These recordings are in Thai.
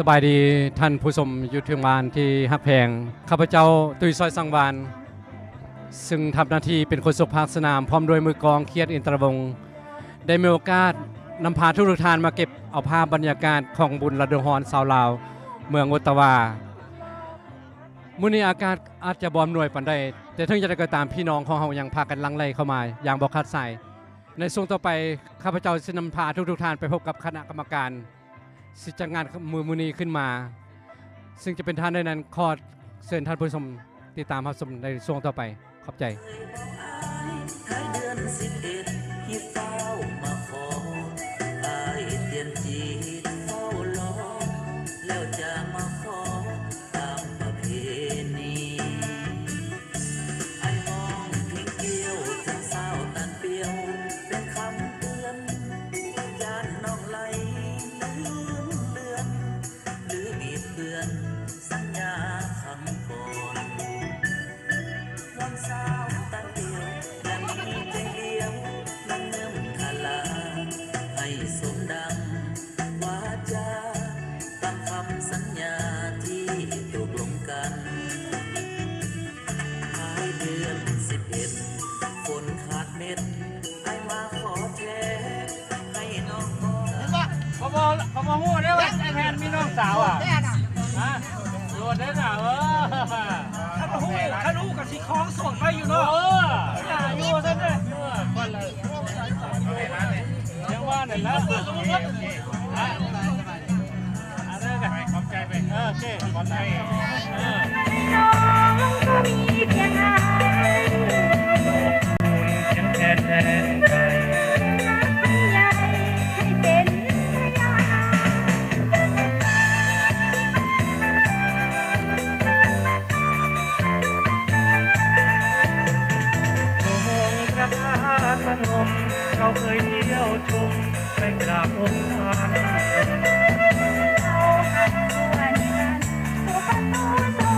สบายดีท่านผู้ชมอยู่ทางบ้านที่ฮักแพงข้าพเจ้าตุยซอยสังวานซึ่งทำหน้าที่เป็นคนสุภาพสนามพร้อมด้วยมือกองเคียดอินทรวงศ์ได้มีโอกาสนำพาทุกท่านมาเก็บเอาภาพบรรยากาศของบุญระดมฮอนชาวลาวเมืองอุตวามื้อนี้อากาศอาจจะบ่อำนวยปานใดแต่ถึงจะได้ก็ตามพี่น้องของเฮายังพากันลังไล่เข้ามาอย่างบ่ขาดสายในช่วงต่อไปข้าพเจ้าจะนำพาทุกท่านไปพบกับคณะกรรมการสิจัดงานมือนี้ขึ้นมาซึ่งจะเป็นท่านในนั้นขอเชิญท่านผู้ชมติดตามรับชมในช่วงต่อไปขอบใจเขามาหัวได้ว่าไอ้แพนมีน้องสาวอ่ะฮะโดนได้หน่ะถ้ารู้กับสีคล้องส่งไปอยู่เนาะอยู่ซะเนี่ยคนเลยยังว่าเนี่ยนะอะไรกันขอบใจไปโอเคขอบใจน้องก็มีเพียงหายแทนใจเราเคยเที่ยวชมไปกราบองค์ท่านเราหักวันนั้นตัวประตู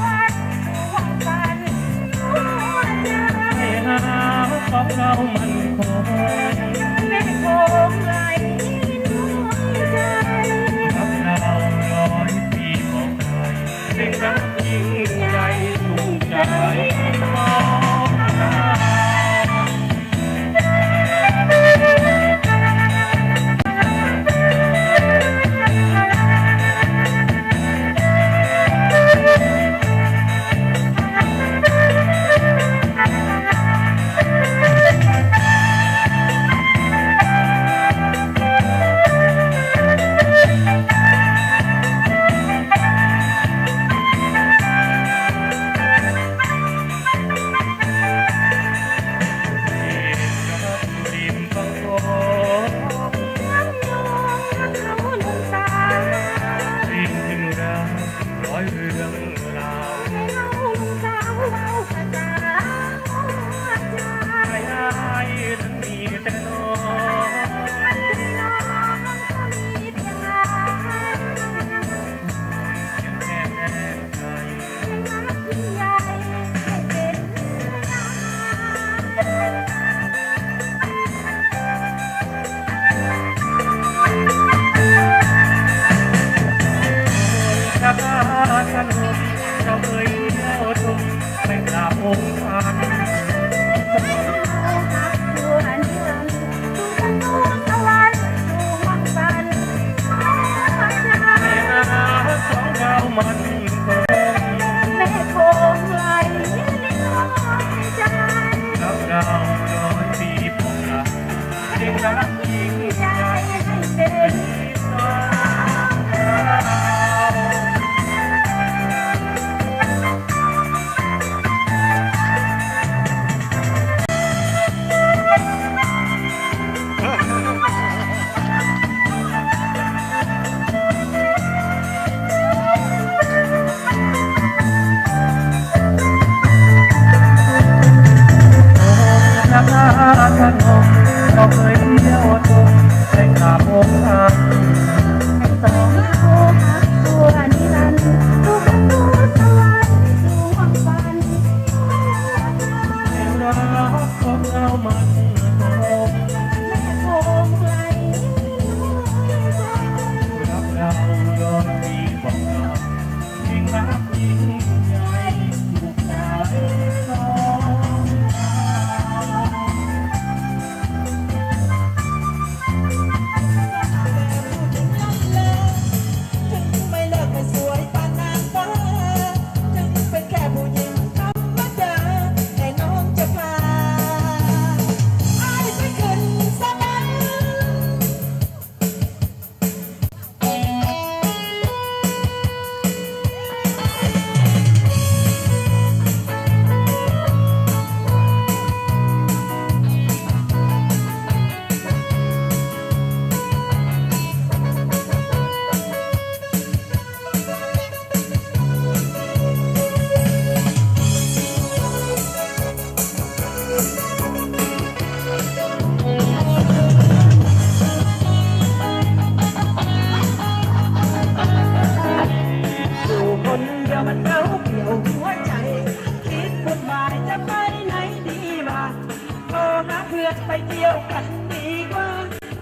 กันดีกว่า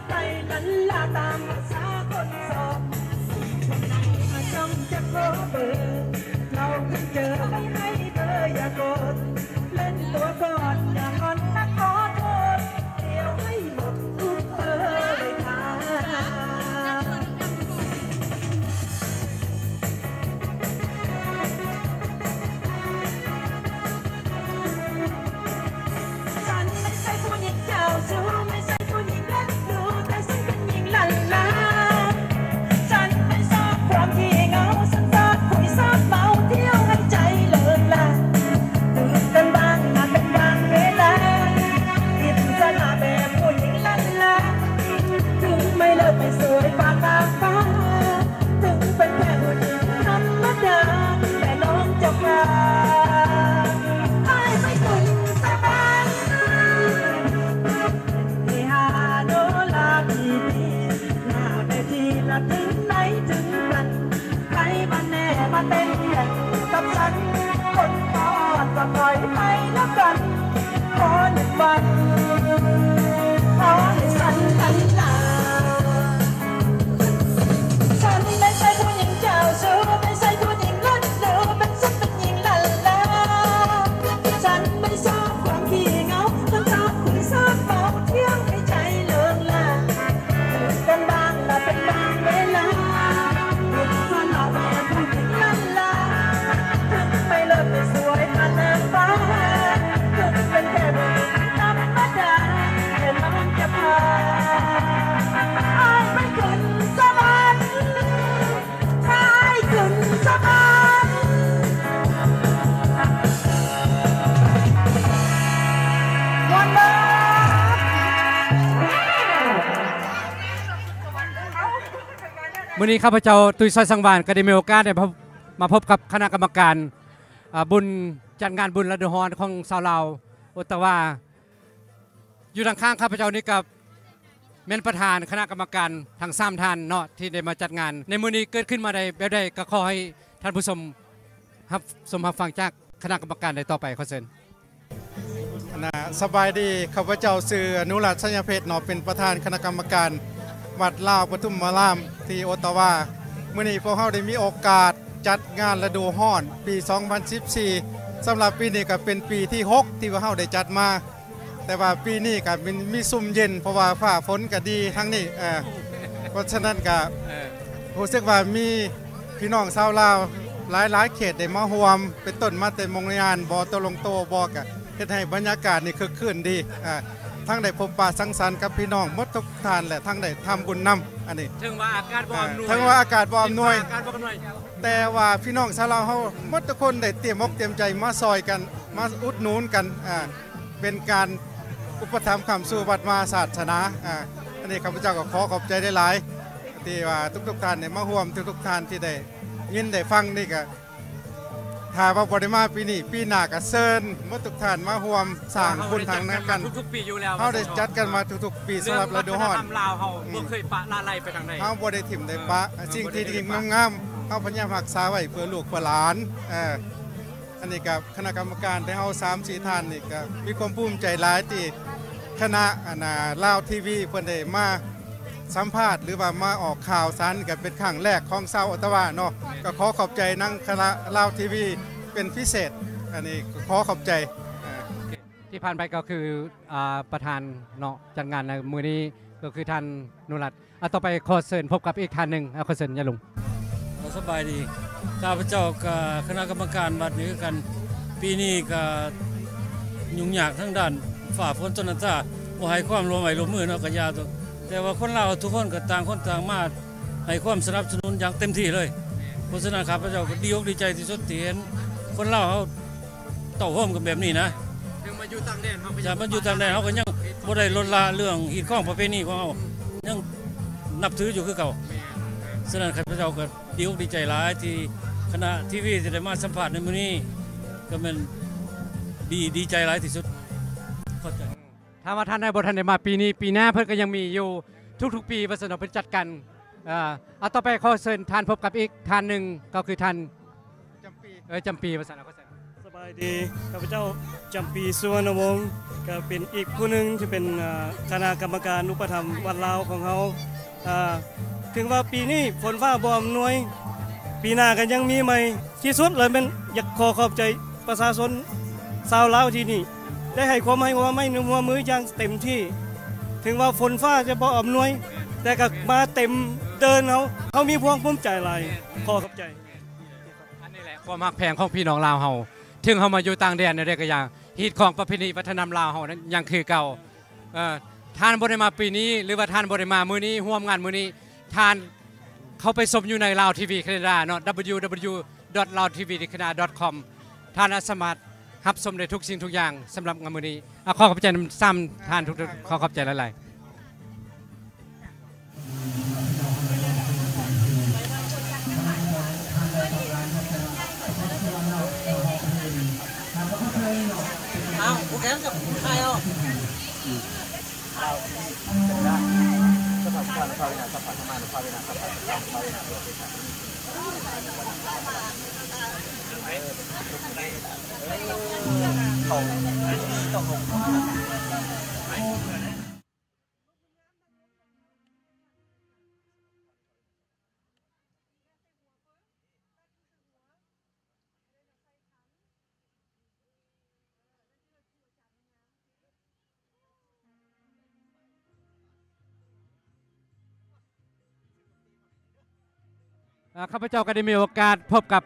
ไปลันลาตามภาษาคนโสดคนไหนมาจ้องจะขอเบอร์เราเพิ่งเจอไม่ให้เบอร์อย่าโกรธเล่นตัวก่อนอย่างอนนักขอโทษเดี๋ยวให้หมดทุกเบอร์เลยค่ะ ฉันไม่ใช่ผู้หญิงเจ้าชู้ไม่ใช่ผู้หญิงเล่นดูแต่ฉันเป็นหญิงลันลาฉันไม่ชอบความที่เหงาฉันชอบคุยชอบเมาเที่ยวให้ใจเลินลาตื่นกันบ้างมาเป็นบางเวลาอิสระแบบผู้หญิงลันลาถึงไม่เลิกไม่สวยปากตาฟ้าถึงเป็นแค่ผู้หญิงธรรมดาแต่น้องจะพาให้ไม่ถึงสบาย ที่หาโนลาพีพีหน้าเวทีละถึงไหนถึงกันใครมาแน่มาเต้นแข่งกับฉันคนทอดก็ปล่อยไปแล้วกันขอหนึ่งวันขอให้ฉันทันลาฉันไม่ใช่ผู้หญิงเจ้าชู้ไม่ใช่ผู้หญิงเล่นดูเป็นฉันเป็นหญิงลันลาฉันไม่ชอบความขี้เหงาฉันชอบคุยชอบเมาเที่ยงให้ใจเลิงลาตื่นกันบ้างละเป็นบางเวลาหยุดฝันเอาแบบผู้หญิงลันลาถึงไม่เลิศไม่สวยผ่านนางฟ้าถึงเป็นแค่ผู้หญิงธรรมดาแต่น้องจะพาให้ไปขึ้นสวรรค์ให้ขึ้นสวรรค์วันเลิศ มื้อนี้ข้าพเจ้าตุยซอยสังวานก็ได้มีโอกาสได้มาพบกับคณะกรรมการบุญจัดงานบุญฤดูร้อนของชาวลาวโอตตาวาอยู่ทางข้างข้าพเจ้านี่กับแม่นประธานคณะกรรมการทั้ง3ท่านเนาะที่ได้มาจัดงานในมื้อนี้เกิดขึ้นมาได้แบบใดก็ขอให้ท่านผู้ชมรับฟังจากคณะกรรมการได้ต่อไปขอเชิญ สบายดีข้าพเจ้าชื่ออนุรัตน์สัญญาเพชรเนาะเป็นประธานคณะกรรมการวัดลาวปทุมารามที่โอตตาวาเมื่อนี้พวกเราได้มีโอกาสจัดงานฤดูร้อนปี 2014 สำหรับปีนี้ก็เป็นปีที่ 6 ที่พวกเราได้จัดมา แต่ว่าปีนี้ก็มีซุ่มเย็นเพราะว่าฟ้าฝนก็ดีทั้งนี้เพราะฉะนั้นก็รู้สึกว่ามีพี่น้องชาวลาวหลายๆเขตได้มาร่วมเป็นต้นมาแต่มงงานบ่อตวลงโตบ่ก็เฮ็ดให้บรรยากาศนี่คึกคืนดีทั้งได้พบปะสังสรรค์กับพี่น้องหมดทุกท่านและทั้งได้ทำบุญนำอันนี้ ถึงว่าอากาศบ่อำนวย ทั้งว่าอากาศบ่อำนวย อากาศบ่อำนวย แต่ว่าพี่น้องชาวลาวเฮาหมดทุกคนได้เตรียมอกเตรียมใจมาซอยกันมาอุดหนุนกันเป็นการอุปถัมภ์คำสู่วัดมาศาสนาอันนี้ข้าพเจ้าก็ขอขอบใจได้หลายที่ว่าทุกท่านได้มาร่วมทุกท่านที่ได้ยินได้ฟังนี่ก็ถ้าว่าบ่ได้มาปีนี้ปีหน้าก็เชิญหมดทุกท่านมาร่วมสร้างบุญทางนั้นกัน ทุกๆปีอยู่แล้ว เฮาได้จัดกันมาทุกๆปีสำหรับฤดูร้อน เรื่องวัฒนธรรมลาวเฮาบ่เคยปะละลายไปทางใด เฮาบ่ได้ถิ่มได้ปะสิ่งที่ดีงามๆเฮาพยายามรักษาไว้เพื่อลูกเพื่อหลานอันนี้กับคณะกรรมการที่เฮา3-4ท่านนี่ก็มีความภูมิใจหลายที่คณะลาวทีวีเพิ่นได้มาสัมภาษณ์หรือว่ามาออกข่าวสารก็เป็นครั้งแรกของชาวโอตตาวาเนาะก็ขอขอบใจนังคณะลาวทีวีเป็นพิเศษอันนี้ขอขอบใจ ที่ผ่านไปก็คือประธานเนาะจัดงานในมื้อนี้ก็คือท่านนุรัตน์ต่อไปขอเชิญพบกับอีกท่านหนึงขอเชิญยะลุง สบายดีข้าพเจ้ากับคณะกรรมการบัดนี้กันปีนี้ก็ยุ่งยากทั้งด้านฝ่าฝนต้นน้ำตาบ่ให้ความร่วมมือเนาะก็ยากแต่ว่าคนลาวทุกคนก็ต่างคนต่างมาให้ความสนับสนุนอย่างเต็มที่เลยเพราะฉะนั้นข้าพเจ้าก็ดีอกดีใจที่สุดที่เห็นคนลาวเขาเต่าห่มกันแบบนี้นะ ถึงมาอยู่ต่างแดนเฮาก็ จะมันอยู่ต่างแดนเขาก็ยังบ่ได้ลดละเรื่องฮีดข้องประเพณีของเขายังนับถืออยู่คือเก่าฉะนั้นข้าพเจ้าก็ดีอกดีใจหลายที่คณะทีวีที่ได้มาสัมภาษณ์ในมื้อนี้ก็เป็นดีใจหลายที่สุดเข้าใจ ถ้าว่าท่านได้บ่ทันได้มาปีนี้ปีหน้าเพิ่นก็ยังมีอยู่ทุกๆปีว่าซั่นเนาะเพิ่นจัดกันต่อไปขอเชิญท่านพบกับอีกท่านหนึงก็คือท่านจำปีว่าซั่นเนาะ สบาย ายดีข้าพเจ้าจำปีสุวรรณวงศ์ก็เป็นอีกผู้หนึ่งที่เป็นคณะกรรมการอุปถัมภ์วัดลาวของเขาถึงว่าปีนี้ฝนฟ้าบ่อำนวยปีหน้ากันยังมีใหม่ที่สุดเลยเป็นอยากขอบใจประชาชนชาวลาวที่นี่ได้ให้ความให้ว่าไม่นุ่มมืออย่างเต็มที่ถึงว่าฝนฟ้าจะบ่อำนวยแต่ก็มาเต็มเดินเขามีพวงภูมิใจหลายขอบใจอันนี้แหละความฮักแพงของพี่น้องลาวเฮาถึงเฮามาอยู่ต่างแดนในเรื่องก็อย่างฮีตของประเพณีวัฒนธรรมลาวเฮานั้นยังคือเก่าท่านบ่ได้มาปีนี้หรือว่าท่านบ่ได้มามื้อนี้ร่วมงานมื้อนี้ท่านเข้าไปชมอยู่ในลาวทีวีแคนาดาเนาะ www.laotvcanada.com ท่านสามารถรับชมได้ทุกสิ่งทุกอย่างสำหรับงานมื้อนี้ขอขอบใจซ้ำท่านทุกขอขอบใจหลายๆผู้แข่งกับใครอ่ะข้าพเจ้าก็ได้มีโอกาสพบกับ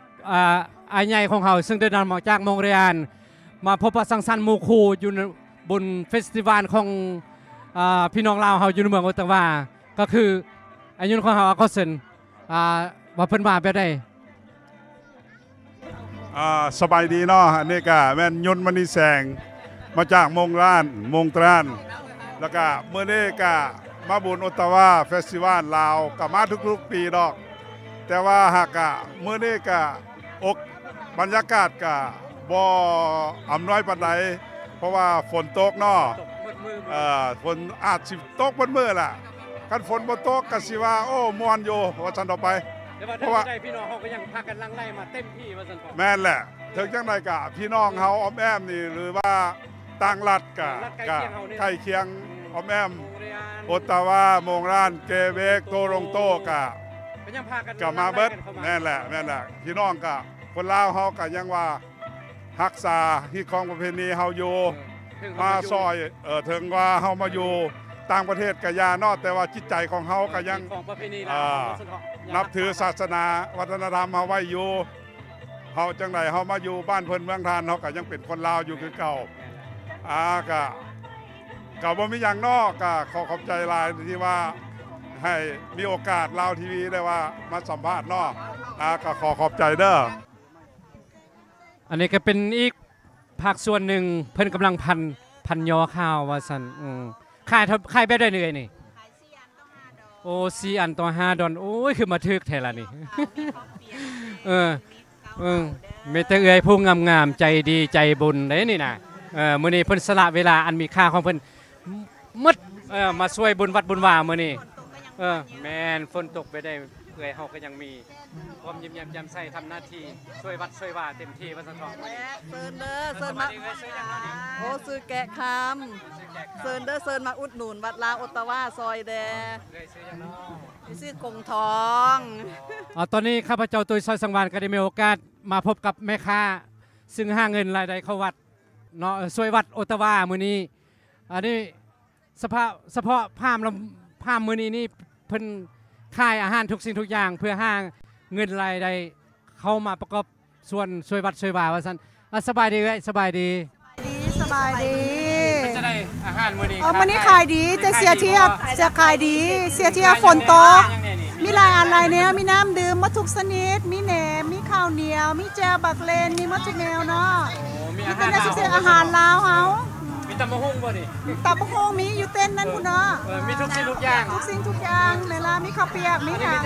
อาใหญ่ของเขาซึ่งเดินทางมาจากมงเรียนมาพบปะสังสรรค์หมู่คู่อยู่บนเฟสติวัลของพี่น้องลาวเขาอยู่ในเมืองโอตาวาก็คืออายุของเขาก็เซนว่าเพิ่นมาไปได้สบายดีเนาะอันนี้ก็แม่นยนต์มณีแสงมาจากมงตรานแล้วก็เมื่อนี้ก็มาบุญโอตาวาเฟสติวัลลาวก็มาทุกๆปีดอกแต่ว่าหากเมื่อนี้ก็บรรยากาศก็บ่อำนวยปานใดเพราะว่าฝนตกเนาะฝนอาจสิตกมื้อล่ะคันฝนบ่ตกก็สิว่าโอ้ม่วนอยู่ว่าซั่นต่อไปเพราะว่าพี่น้องเขาก็ยังพากันลังไล่มาเต็มที่ว่าซั่นต่อแม่นแหละถึงจังไดก็พี่น้องเฮาอ้อมแอมนี่หรือว่าต่างรัฐก็ใกล้เคียงอ้อมแอมโอตาวามงรานเกเบกโตรงโตก็มาเบิดแม่นแหละพี่น้องก็คนลาวเฮาก็ยังว่ารักษาที่ของประเพณีเฮาอยู่มาซอยถึงว่าเฮามาอยู่ต่างประเทศก็ยาเนาะแต่ว่าจิตใจของเฮาก็ยังนับถือศาสนาวัฒนธรรมเฮาไว้อยู่เฮาจังไดเฮามาอยู่บ้านเพิ่นเมืองทานเฮาก็ยังเป็นคนลาวอยู่คือเก่าก็บ่มีหยังนอกก็ขอขอบใจหลายที่ว่าให้มีโอกาสลาวทีวีได้ว่ามาสัมภาษณ์เนาะก็ขอขอบใจเด้ออันนี้ก็เป็นอีกภาคส่วนหนึ่งเพิ่นกำลังพันยอข้าวว่าซั่นขายไปได้เหนื่อยนี่โอ้4 อันต่อ5 ดอลโอ้ยคือมาทึกแท้ละนี่มีแต่เอื้อยผู้งามๆใจดีใจบุญได้นี่นะมื้อนี้เพิ่นสละเวลาอันมีค่าของเพิ่นมึดมาช่วยบุญวัดบุญว่ามื้อนี้แม่นฝนตกไปได้เอื้อยเฮาก็ยังมีความยิ้มแย้มแจ่มใสทำหน้าที่ช่วยวัดช่วยว่าเต็มที่ว่าซั่นเถาะเซิร์นเด้อเซิร์นมาโอ้ซื้อแกะคำเซิร์นเด้อเซิร์นมาอุดหนุนวัดลาวโอตาวาซอยแดซื้อกงทองตอนนี้ข้าพเจ้าตุยซอยสังวานก็ได้มีโอกาสมาพบกับแม่ค้าซึ่งหาเงินรายได้เข้าวัดเนาะช่วยวัดโอตาวามื้อนี้อันนี้เฉพาะภาพมื้อนี้นี่เพิ่นขายอาหารทุกสิ่งทุกอย่างเพื่อหาเงินรายได้เข้ามาประกอบส่วนช่วยวัดช่วยว่าว่าซั่นสบายดีเอ้ยสบายดีจะได้อาหารมื้อนี้มื้อนี้ขายดีจะเสียเทียบจะขายดีเสียเทียบฝนตกมีหลายอะไรเนี่ยมีน้ำดื่มมาทุกชนิดมีแหนมมีข้าวเหนียวมีแจ่วบักเลนมีมะทุกแนวเนาะมีเป็นอาหารลาวเฮามีตำมะฮุ่งบ่นี่ตำมะฮุ่งมีอยู่เต้นนั่นพุ่นเนาะมีทุกสิ่งทุกอย่างเวลามีข้าวเปียกมีหยัง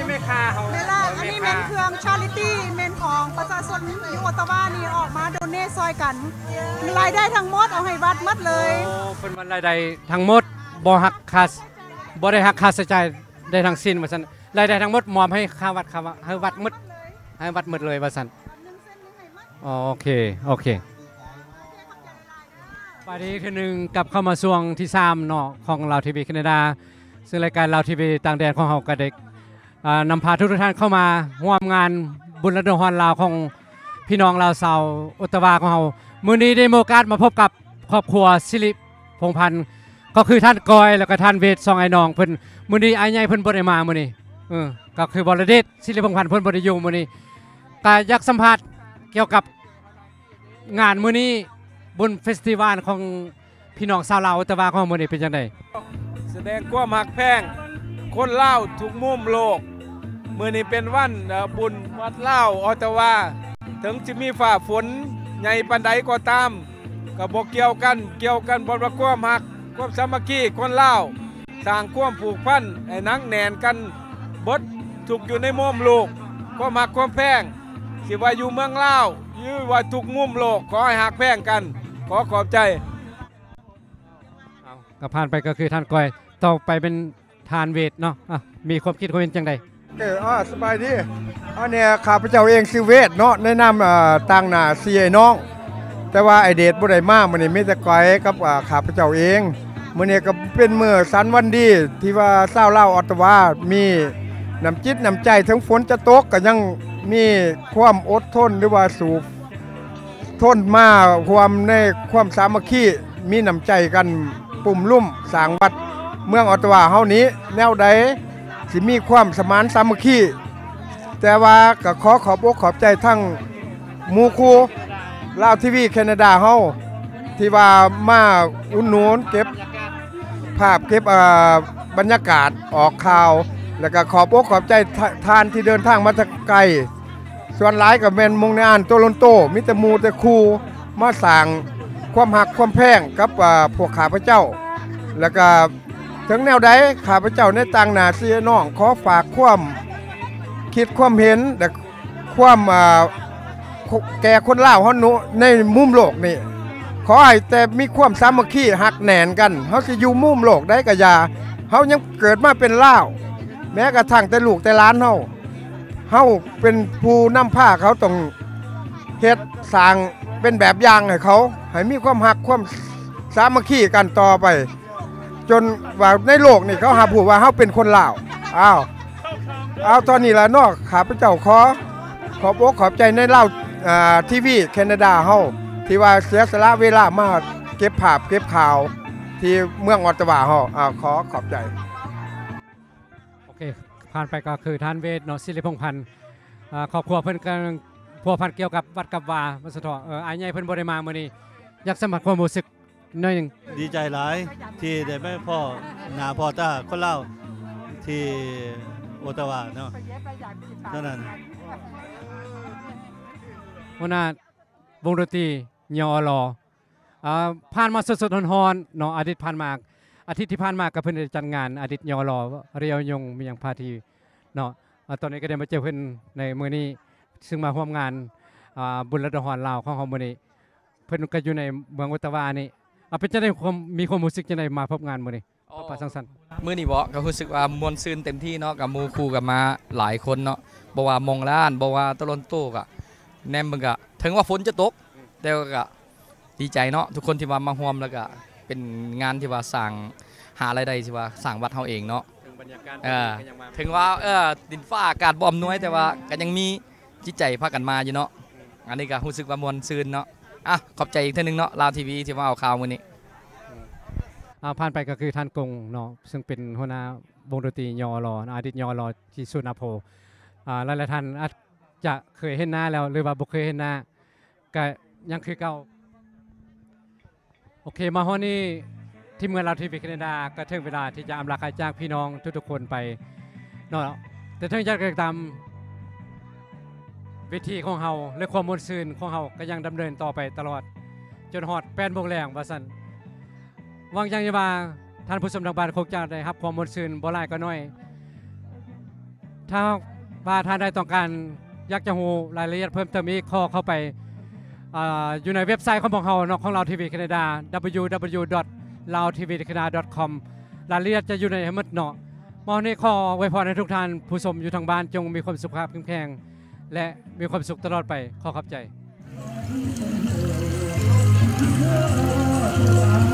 เวลาอันนี้เป็นเครื่องชาริตี้เป็นของประชาชนอยู่โอตาวานี่ออกมาโดเนทซอยกันรายได้ทั้งหมดเอาให้วัดหมดเลยเป็นวันรายได้ทั้งหมดบ่ได้หักค่าใช้จ่ายได้ทั้งสิ้นว่าซั่นรายได้ทั้งหมดมอบให้ค่าวัดให้วัดหมดเลยว่าซั่นโอเค สวัสดีทีหนึ่งกลับเข้ามาช่วงที่3เนาะของเราทีวีแคนาดาซึ่งรายการเราทีวีต่างแดนของเรากับเด็กนำพาทุกท่านเข้ามาร่วมงานบุญระดมฮอนลาวของพี่น้องลาวชาวออตตาวาของเรามื้อนี้ได้มีโอกาสมาพบกับครอบครัวสิริพงษ์พันธ์ก็คือท่านกอยแล้วก็ท่านเวทซองไอ้น้องเพิ่นมื้อนี้อ้ายใหญ่เพิ่นบ่ได้มามื้อนี้ก็คือบรเดชสิริพงษ์พันธ์เพิ่นบ่ได้อยู่มื้อนี้ก็อยากสัมภาษณ์เกี่ยวกับงานมื้อนี้บุญเฟสติวัลของพี่น้องชาวลาวออตตาวาของมื้อนี้เป็นจังได๋แสดงความหักแพงคนลาวทุกมุมโลกมื้อนี้เป็นวันบุญวัดลาวออตตาวาถึงจะมีฝ่าฝนใหญ่ปานใดก็ตามก็บ่เกี่ยวกันบ่ว่าความหักความสามัคคีคนลาวสร้างความผูกพันให้หนักแน่นกันเบิดทุกอยู่ในมุมโลกความหักความแพงสิว่าอยู่เมืองลาวหรือว่าทุกมุมโลกขอให้หักแพงกันขอขอบใจก็ผ่านไปก็คือท่านก้อยต่อไปเป็นทานเวทเนาะมีความคิดความเห็นจังใดสบายดีอันนี้ข้าพเจ้าเองชื่อเวทเนาะแนะนำต่างหน้าเสียน้องแต่ว่าไอเดชบ่ได้มามื้อนี้มีแต่ก้อยกับข้าพเจ้าเองมื้อนี้ก็เป็นมื้อสันวันดีที่ว่าชาวลาวออตตาวามีน้ำจิตน้ำใจถึงฝนจะตกก็ยังมีความอดทนหรือว่าสู้ทนมาความในความสามัคคีมีน้ำใจกันปุ่มลุ่มสร้างวัดเมืองออตตาวาเฮานี้แนวใดสิมีความสมานสามัคคีแต่ว่าก็ขอบอกขอบใจทั้งหมู่คู่ลาวทีวีแคนาดาเฮาที่ว่ามาอุ่นนูนเก็บภาพเก็บบรรยากาศออกข่าวแล้วก็ขอบอกขอบใจทานที่เดินทางมาจากไกลส่วนหลายกับแมนมงในอ่านโตลนโตมิตรมูแต่คูมาสั่งความหักความแพงกับพวกข้าพเจ้าแล้วก็ถึงแนวใดข้าพเจ้าในต่างหน้าเสียน้องขอฝากความคิดความเห็นแต่ความแก่คนลาวเฮาในมุมโลกนี่ขอให้แต่มีความสามัคคีหักแหน่นกันเฮาสิอยู่มุมโลกได้ก็อย่าเฮายังเกิดมาเป็นลาวแม้กระทั่งแต่ลูกแต่หลานเฮาเป็นผู้นำพาเขาต้องเฮ็ดสร้างเป็นแบบอย่างให้เขาให้มีความหักความสามัคคีกันต่อไปจนว่าในโลกนี่เขาหาผู้ว่าเฮาเป็นคนลาวเอาตอนนี้ละเนาะข้าพเจ้าขอบอกขอบใจในลาวทีวีแคนาดาเฮาที่ว่าเสียสละเวลามาเก็บภาพเก็บข่าวที่เมืองออตตาวาเฮาขอบใจโอเคผ่านไปก็คือท่านเวทเนาะสิริพงษ์พันธ์ครอบครัวเพิ่นกำลังพัวพันเกี่ยวกับวัดกับวาวัดสะทออ้ายใหญ่เพิ่นบ่ได้มามื้อนี้อยากสัมผัสความรู้สึกหน่อยนึงดีใจหลายที่ได้แม่พ่อหน้าพ่อตาคนลาวที่ออตตาวาเนาะเท่านั้นหัวหน้าวงดนตรียอลผ่านมาสดๆร้อนๆเนาะอาทิตย์ที่ผ่านมากับเพิ่นได้จัดงานอาทิตย์ยอลเรียวยงมีอย่างพาทีเนาะตอนนี้ก็ได้มาเจอเพิ่นในมื้อนี้ซึ่งมาร่วมงานบุญระดมฮอนลาวของเฮามื้อนี้เพิ่นก็อยู่ในเมืองออตตาวานี่เป็นจังได๋มีความรู้สึกจังได๋มาพบงานมื้อนี้ปะสังสรรค์มื้อนี้บ่ก็รู้สึกว่ามวลซื่นเต็มที่เนาะกับหมู่คู่กับมาหลายคนเนาะบ่ว่ามงล้านบ่ว่าตะลอนโตก็แนมมึงก็ถึงว่าฝนจะตกแต่ก็ดีใจเนาะทุกคนที่มาร่วมแล้วก็เป็นงานที่ว่าสร้างหารายได้ที่ว่าสร้างวัดเฮาเองเนาะถึงว่าดินฟ้าอากาศบ่อมน้อยแต่ว่าก็ยังมีจิตใจพากันมาอยู่เนาะอันนี้ก็รู้สึกว่ามวลซื่นเนาะขอบใจอีกเทื่อนึงเนาะลาวทีวีที่มาเอาข่าวมื้อนี้ผ่านไปก็คือท่านกงเนาะซึ่งเป็นหัวหน้าวงดนตรียอลอาทิตย์ยอลที่สุนาโพหลายๆท่านอาจจะเคยเห็นหน้าแล้วหรือว่าบ่เคยเห็นหน้าก็ยังคือเก่าโอเคมาฮอดนี้ที่เมืองลาวทีวีแคนาดาก็ถึงเวลาที่จะอำลาจากพี่น้องทุกๆคนไปเนาะแต่ถึงจะตามวิธีของเฮาและความมวลซื่นของเฮาก็ยังดำเนินต่อไปตลอดจนฮอด8 โมงแลงว่าซั่นหวังจังว่าท่านผู้ชมทางบ้านคงจะได้รับความมวลซื่นบ่หลายก็น้อยถ้าว่าท่านใดต้องการอยากจะรู้รายละเอียดเพิ่มเติมอีกเข้าไปอยู่ในเว็บไซต์ของพวกเราเนาะของเราทีวีแคนาดา www.laotvcanada.com รายละเอียดจะอยู่ในหมดเนาะมอนี้ขออวยพรให้ทุกท่านผู้ชมอยู่ทางบ้านจงมีความสุขภาพแข็งแรงและมีความสุขตลอดไปขอขอบใจ Hãy subscribe cho kênh Ghiền Mì Gõ để không bỏ lỡ